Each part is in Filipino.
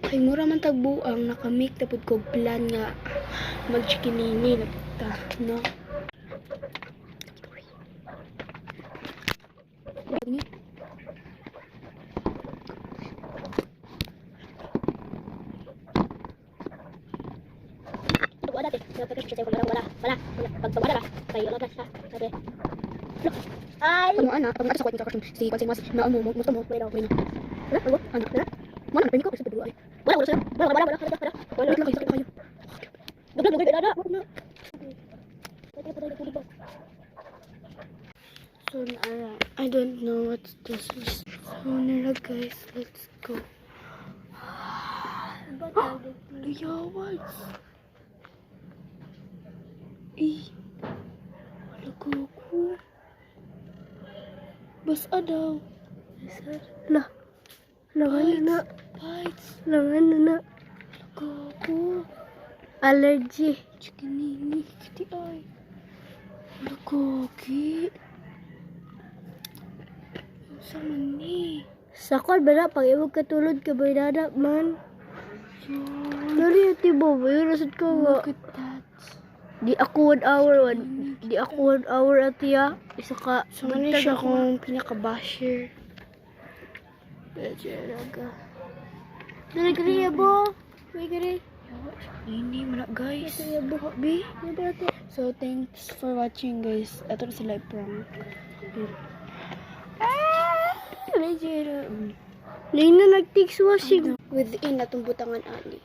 Kay mura man tagbuang nakamik tapod ko plan nga mag-chikinini na puta, no? Wala dati. Dapat siya wala. Pag wala kay wala na siya. Sabi. Ay. Ano ana, pag sa kwento sa si Pansing Mas na mo gusto mo pero wala. Wala, ano? Wala. Mo na ko kasi bidyo ay. Wala. Wala lang kayo. Dugay dada. So, I don't know what this is. So, nila guys, let's go. Luyawan. Wala ko. Basa daw. Lah. Langan na. Bites. Langan na. Wala ko. Allergy. Chikinini. Kiti ay. Wala ko. Sama ni. Sakol bala pag imong katulod ka bay dada man. Dari tibo ba yun rasad ko nga. Look at that. Di ako 1 hour Di ako 1 hour atiya. Isa ka. So, ano siya kung pinaka-basher. Bejeraga. Dari kariya bo. May kari. Hindi mo na guys. Kariya bo. Bi. So, thanks for watching guys. Ito na sila prank. Bejera. Lain na nag-text washing. Within atong butangan ani.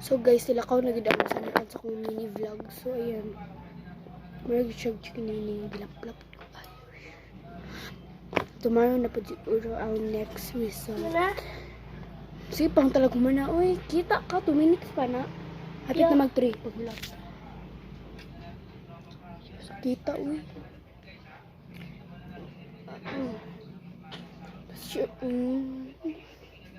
So guys, sila ko nagidaan sa nakan sa kong mini vlog. So ayan. Marag siya chikinini bilap-bilap. Tomorrow na po siguro our next result. Wala. Sige, pang talaga mo na. Uy, kita ka. 2 minutes pa na. Hapit Yeah. na mag-3 pag vlog. Kita, uy.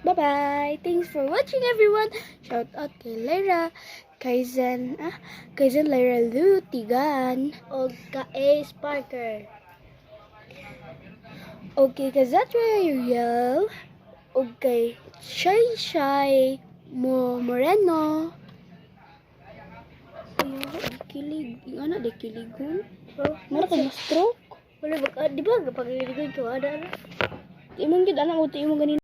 Bye-bye. Thanks for watching, everyone. Shout out kay Lyra. Kaizen Lyra Lutigan. O ka Ace Parker. Okay, Kazatra Okay, Shy Moreno. Kilig. Yung ano, de kiligon. Oh, Mara ka na-stroke. wala ba? Di ba kapag niligon ko ada na? Imong gid anak uti imong ganin.